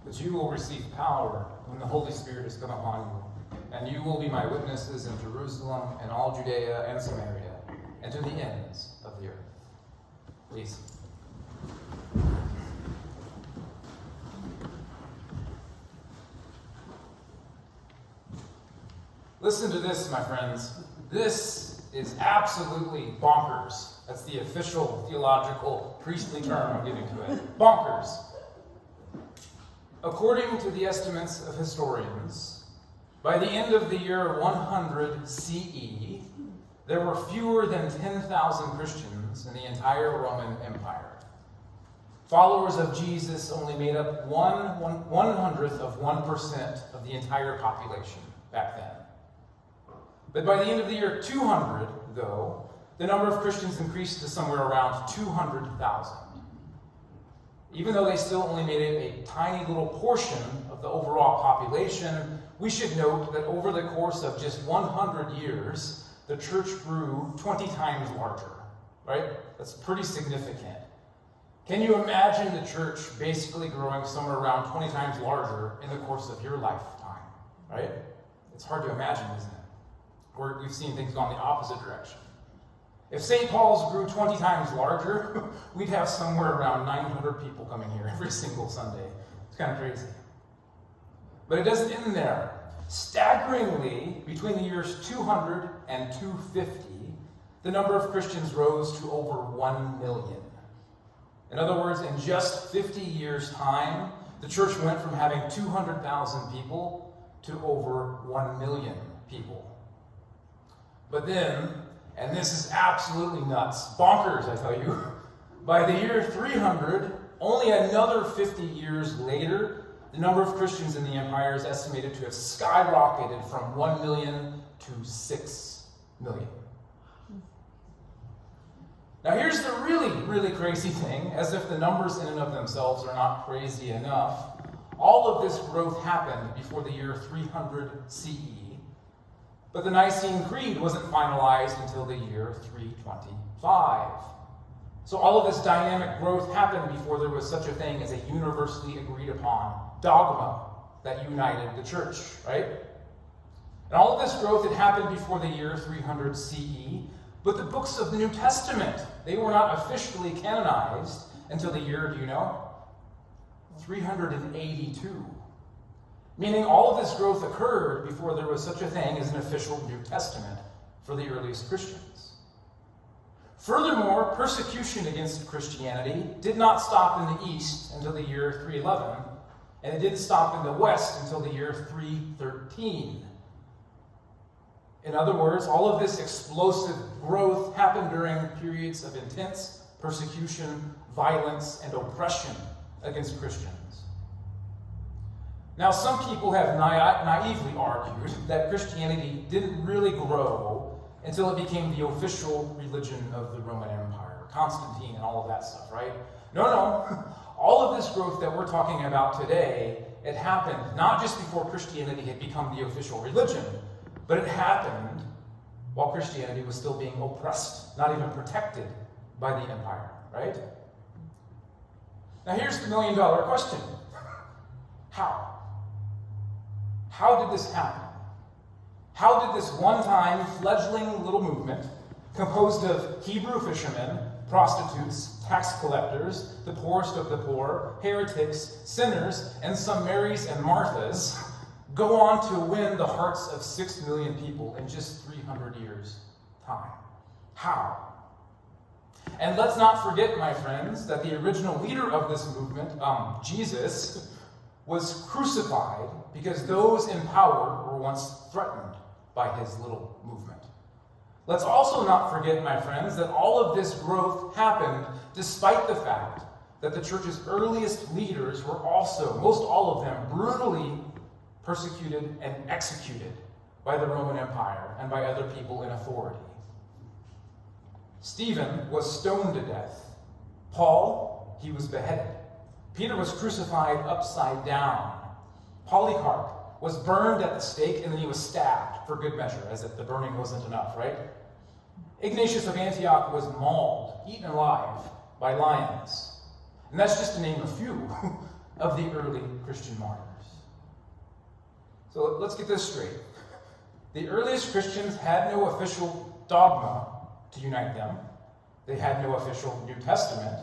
But you will receive power when the Holy Spirit has come upon you, and you will be my witnesses in Jerusalem and all Judea and Samaria, and to the ends of the earth. Please. Listen to this, my friends. This is absolutely bonkers. That's the official theological priestly term I'm giving to it. Bonkers. According to the estimates of historians, by the end of the year 100 CE, there were fewer than 10,000 Christians in the entire Roman Empire. Followers of Jesus only made up 1/100th of 1% of the entire population back then. But by the end of the year 200, though, the number of Christians increased to somewhere around 200,000. Even though they still only made it a tiny little portion of the overall population, we should note that over the course of just 100 years, the church grew 20 times larger, right? That's pretty significant. Can you imagine the church basically growing somewhere around 20 times larger in the course of your lifetime, right? It's hard to imagine, isn't it? We've seen things gone the opposite direction. If St. Paul's grew 20 times larger, we'd have somewhere around 900 people coming here every single Sunday. It's kind of crazy. But it doesn't end there. Staggeringly, between the years 200 and 250, the number of Christians rose to over 1 million. In other words, in just 50 years' time, the church went from having 200,000 people to over 1 million people. But then, and this is absolutely nuts, bonkers, I tell you, by the year 300, only another 50 years later, the number of Christians in the empire is estimated to have skyrocketed from 1 million to 6 million. Now here's the really, really crazy thing, as if the numbers in and of themselves are not crazy enough. All of this growth happened before the year 300 CE. But the Nicene Creed wasn't finalized until the year 325. So all of this dynamic growth happened before there was such a thing as a universally agreed upon dogma that united the church, right? And all of this growth had happened before the year 300 CE, but the books of the New Testament, they were not officially canonized until the year, do you know? 382. Meaning all of this growth occurred before there was such a thing as an official New Testament for the earliest Christians. Furthermore, persecution against Christianity did not stop in the East until the year 311, and it didn't stop in the West until the year 313. In other words, all of this explosive growth happened during periods of intense persecution, violence, and oppression against Christians. Now, some people have naively argued that Christianity didn't really grow until it became the official religion of the Roman Empire, Constantine and all of that stuff, right? No. All of this growth that we're talking about today, it happened not just before Christianity had become the official religion, but it happened while Christianity was still being oppressed, not even protected by the empire, right? Now here's the million-dollar question. How? How did this happen? How did this one-time fledgling little movement, composed of Hebrew fishermen, prostitutes, tax collectors, the poorest of the poor, heretics, sinners, and some Marys and Marthas, go on to win the hearts of 6 million people in just 300 years' time? How? And let's not forget, my friends, that the original leader of this movement, Jesus, was crucified because those in power were once threatened by his little movement. Let's also not forget, my friends, that all of this growth happened despite the fact that the church's earliest leaders were also, most all of them, brutally persecuted and executed by the Roman Empire and by other people in authority. Stephen was stoned to death. Paul, he was beheaded. Peter was crucified upside down. Polycarp was burned at the stake, and then he was stabbed for good measure, as if the burning wasn't enough, right? Ignatius of Antioch was mauled, eaten alive by lions. And that's just to name a few. of the early Christian martyrs. So let's get this straight. The earliest Christians had no official dogma to unite them. They had no official New Testament.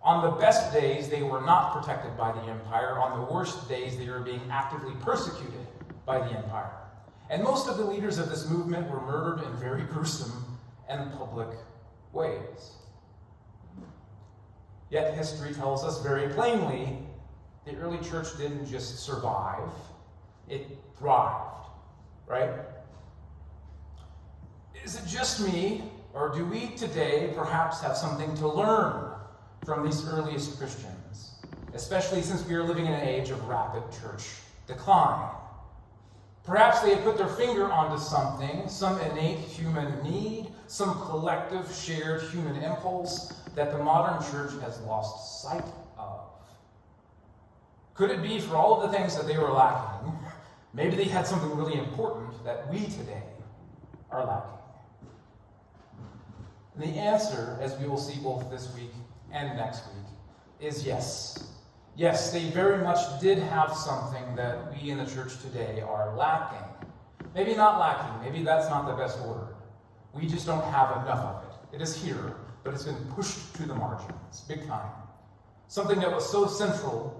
On the best days, they were not protected by the empire. On the worst days, they were being actively persecuted by the empire. And most of the leaders of this movement were murdered in very gruesome and public ways. Yet history tells us very plainly the early church didn't just survive, it thrived, right? Is it just me, or do we today perhaps have something to learn from these earliest Christians, especially since we are living in an age of rapid church decline? Perhaps they had put their finger onto something, some innate human need, some collective shared human impulse that the modern church has lost sight of. Could it be for all of the things that they were lacking, maybe they had something really important that we today are lacking? And the answer, as we will see both this week and next week, is yes. Yes, they very much did have something that we in the church today are lacking. Maybe not lacking, maybe that's not the best word. We just don't have enough of it. It is here, but it's been pushed to the margins, big time. Something that was so central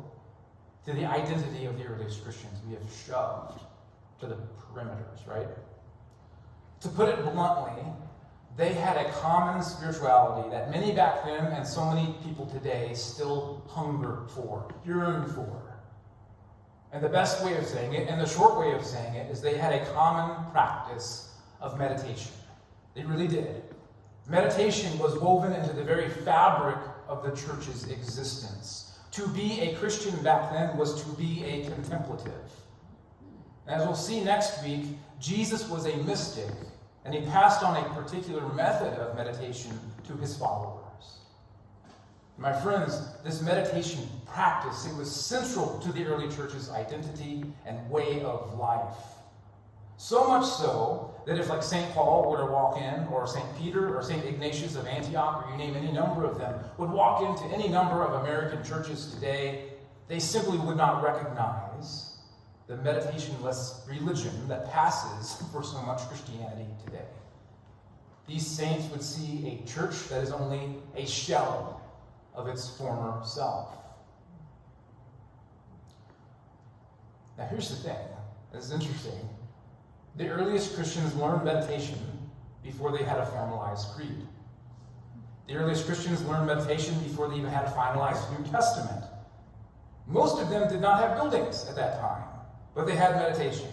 to the identity of the earliest Christians, we have shoved to the perimeters, right? To put it bluntly, they had a common spirituality that many back then and so many people today still hunger for, yearn for. And the best way of saying it, and the short way of saying it, is they had a common practice of meditation. They really did. Meditation was woven into the very fabric of the church's existence. To be a Christian back then was to be a contemplative. And as we'll see next week, Jesus was a mystic, and he passed on a particular method of meditation to his followers. My friends, this meditation practice, it was central to the early church's identity and way of life. So much so that if, like St. Paul were to walk in, or St. Peter, or St. Ignatius of Antioch, or you name any number of them, would walk into any number of American churches today, they simply would not recognize the meditation-less religion that passes for so much Christianity today. These saints would see a church that is only a shell of its former self. Now here's the thing, this is interesting. The earliest Christians learned meditation before they had a formalized creed. The earliest Christians learned meditation before they even had a finalized New Testament. Most of them did not have buildings at that time, but they had meditation.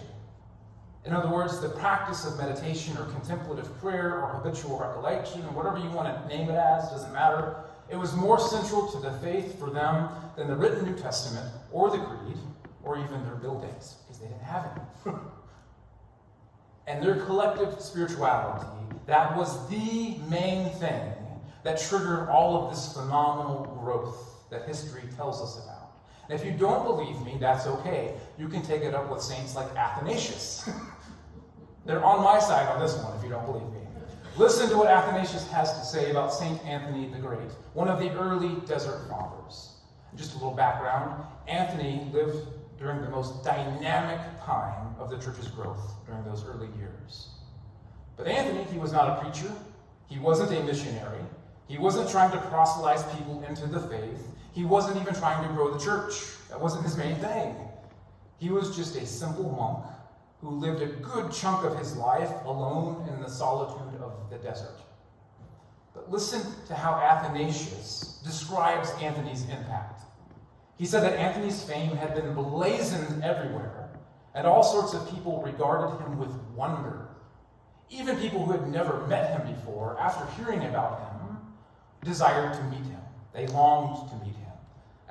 In other words, the practice of meditation or contemplative prayer or habitual recollection, or whatever you want to name it as, doesn't matter. It was more central to the faith for them than the written New Testament or the Creed or even their buildings, because they didn't have it. And their collective spirituality, that was the main thing that triggered all of this phenomenal growth that history tells us about. And if you don't believe me, that's okay. You can take it up with saints like Athanasius. They're on my side on this one if you don't believe me. Listen to what Athanasius has to say about St. Anthony the Great, one of the early desert fathers. Just a little background. Anthony lived during the most dynamic time of the church's growth during those early years. But Anthony, he was not a preacher. He wasn't a missionary. He wasn't trying to proselytize people into the faith. He wasn't even trying to grow the church. That wasn't his main thing. He was just a simple monk who lived a good chunk of his life alone in the solitude of the desert. But listen to how Athanasius describes Anthony's impact. He said that Anthony's fame had been blazoned everywhere, and all sorts of people regarded him with wonder. Even people who had never met him before, after hearing about him, desired to meet him. They longed to meet him.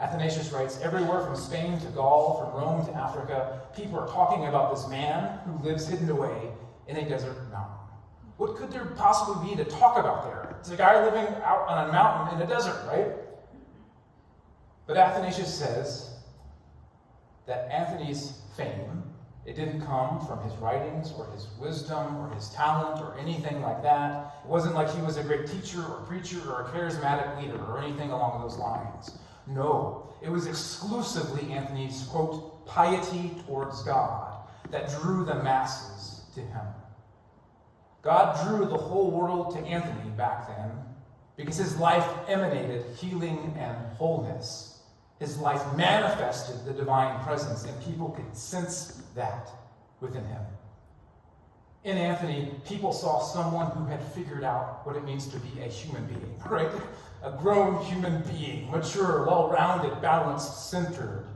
Athanasius writes, everywhere from Spain to Gaul, from Rome to Africa, people are talking about this man who lives hidden away in a desert mountain. What could there possibly be to talk about there? It's a guy living out on a mountain in a desert, right? But Athanasius says that Anthony's fame, it didn't come from his writings or his wisdom or his talent or anything like that. It wasn't like he was a great teacher or preacher or a charismatic leader or anything along those lines. No, it was exclusively Anthony's, quote, piety towards God that drew the masses to him. God drew the whole world to Anthony back then because his life emanated healing and wholeness. His life manifested the divine presence, and people could sense that within him. In Anthony, people saw someone who had figured out what it means to be a human being, right? A grown human being, mature, well-rounded, balanced, centered.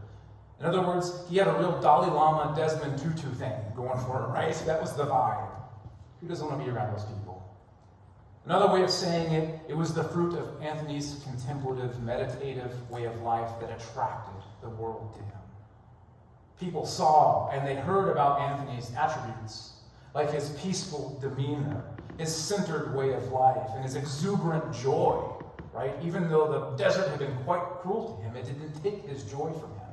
In other words, he had a real Dalai Lama, Desmond Tutu thing going for him, right? That was the vibe. Who doesn't want to be around those people? Another way of saying it, it was the fruit of Anthony's contemplative, meditative way of life that attracted the world to him. People saw and they heard about Anthony's attributes, like his peaceful demeanor, his centered way of life, and his exuberant joy, right? Even though the desert had been quite cruel to him, it didn't take his joy from him.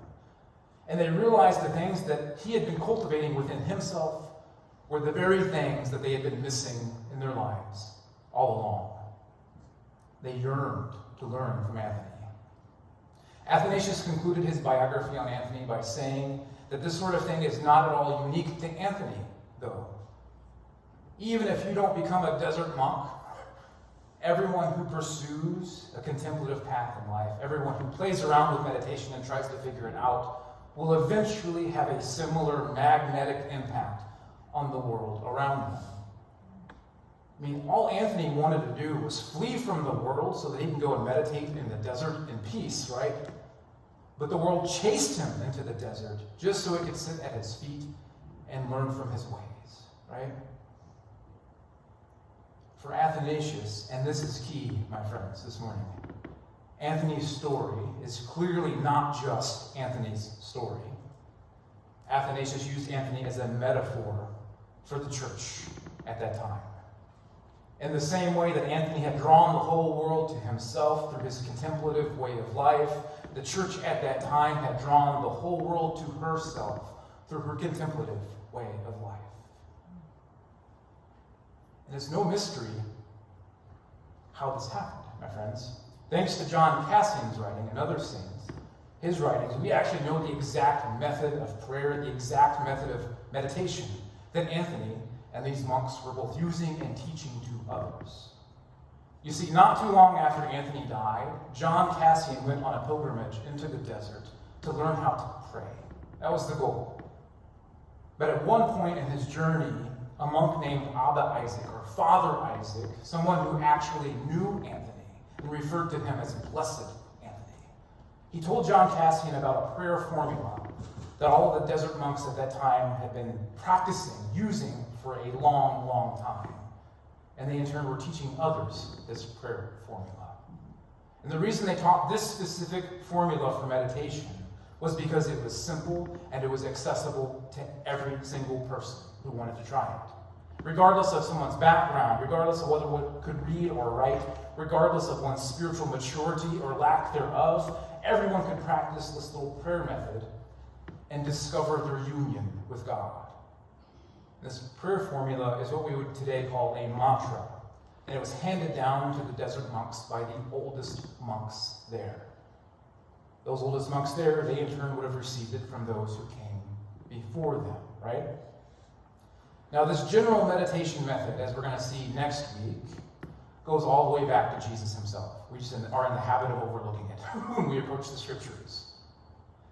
And they realized the things that he had been cultivating within himself were the very things that they had been missing in their lives all along. They yearned to learn from Anthony. Athanasius concluded his biography on Anthony by saying that this sort of thing is not at all unique to Anthony, though. Even if you don't become a desert monk, everyone who pursues a contemplative path in life, everyone who plays around with meditation and tries to figure it out, will eventually have a similar magnetic impact on the world around them. I mean, all Anthony wanted to do was flee from the world so that he can go and meditate in the desert in peace, right? But the world chased him into the desert just so it could sit at his feet and learn from his ways, right? For Athanasius, and this is key, my friends, this morning, Anthony's story is clearly not just Anthony's story. Athanasius used Anthony as a metaphor for the church at that time. In the same way that Anthony had drawn the whole world to himself through his contemplative way of life, the church at that time had drawn the whole world to herself through her contemplative way of life. And it's no mystery how this happened, my friends. Thanks to John Cassian's writing and other saints, his writings, we actually know the exact method of prayer, the exact method of meditation that Anthony and these monks were both using and teaching to others. You see, not too long after Anthony died, John Cassian went on a pilgrimage into the desert to learn how to pray. That was the goal. But at one point in his journey, a monk named Abba Isaac, or Father Isaac, someone who actually knew Anthony and referred to him as Blessed Anthony, he told John Cassian about a prayer formula that all of the desert monks at that time had been practicing, using for a long, long time. And they in turn were teaching others this prayer formula. And the reason they taught this specific formula for meditation was because it was simple and it was accessible to every single person who wanted to try it. Regardless of someone's background, regardless of whether one could read or write, regardless of one's spiritual maturity or lack thereof, everyone could practice this little prayer method and discover their union with God. This prayer formula is what we would today call a mantra, and it was handed down to the desert monks by the oldest monks there. Those oldest monks there, they in turn would have received it from those who came before them, right? Now, this general meditation method, as we're going to see next week, goes all the way back to Jesus himself. We just are in the habit of overlooking it when we approach the scriptures.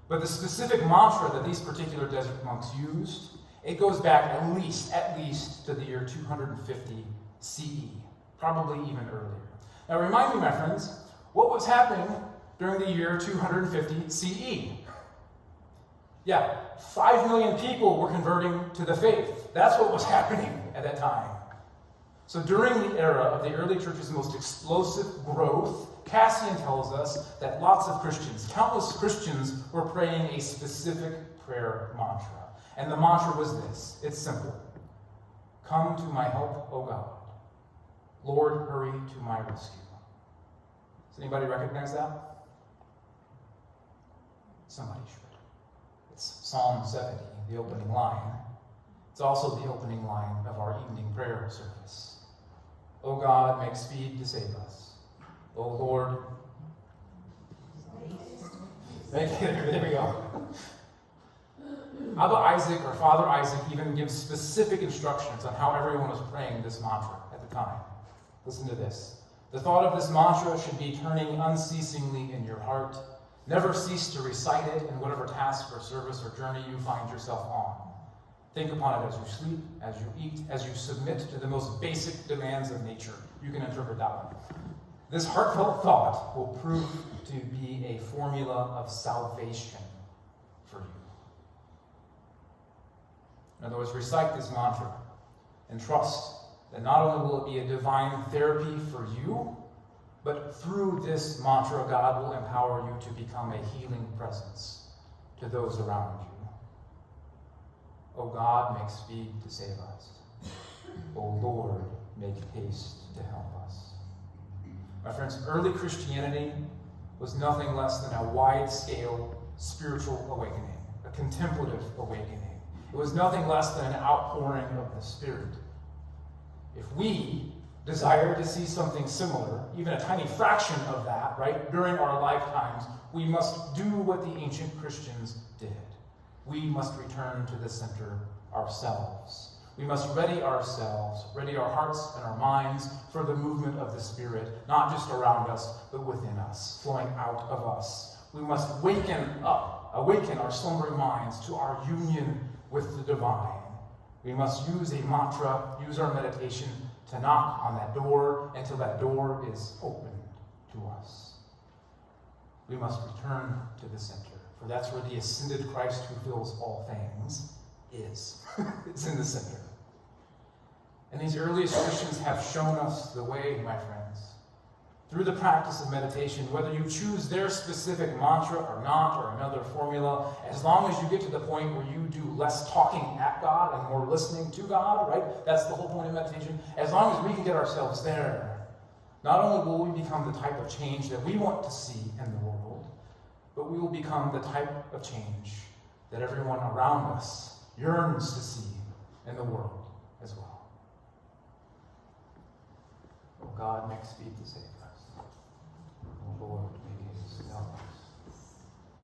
But the specific mantra that these particular desert monks used, it goes back at least to the year 250 CE, probably even earlier. Now, remind me, my friends, what was happening during the year 250 CE? Yeah, 5 million people were converting to the faith. That's what was happening at that time. So during the era of the early church's most explosive growth, Cassian tells us that lots of Christians, countless Christians, were praying a specific prayer mantra. And the mantra was this. It's simple. Come to my help, O God. Lord, hurry to my rescue. Does anybody recognize that? Somebody should. It's Psalm 70, the opening line. It's also the opening line of our evening prayer service. O God, make speed to save us. O Lord, There we go. Abba Isaac, or Father Isaac, even gives specific instructions on how everyone was praying this mantra at the time. Listen to this. The thought of this mantra should be turning unceasingly in your heart. Never cease to recite it in whatever task or service or journey you find yourself on. Think upon it as you sleep, as you eat, as you submit to the most basic demands of nature. You can interpret that one. This heartfelt thought will prove to be a formula of salvation for you. In other words, recite this mantra and trust that not only will it be a divine therapy for you, but through this mantra, God will empower you to become a healing presence to those around you. O God, make speed to save us. O Lord, make haste to help us. My friends, early Christianity was nothing less than a wide-scale spiritual awakening, a contemplative awakening. It was nothing less than an outpouring of the Spirit. If we desire to see something similar, even a tiny fraction of that, right, during our lifetimes, we must do what the ancient Christians did. We must return to the center ourselves. We must ready ourselves, ready our hearts and our minds for the movement of the Spirit, not just around us, but within us, flowing out of us. We must awaken our slumbering minds to our union with the divine. We must use a mantra, use our meditation to knock on that door until that door is opened to us. We must return to the center, for that's where the ascended Christ who fills all things is. It's in the center. And these earliest Christians have shown us the way, my friends. Through the practice of meditation, whether you choose their specific mantra or not, or another formula, as long as you get to the point where you do less talking at God and more listening to God, right? That's the whole point of meditation. As long as we can get ourselves there, not only will we become the type of change that we want to see in the world, but we will become the type of change that everyone around us yearns to see in the world as well. Oh God, make speed to save us.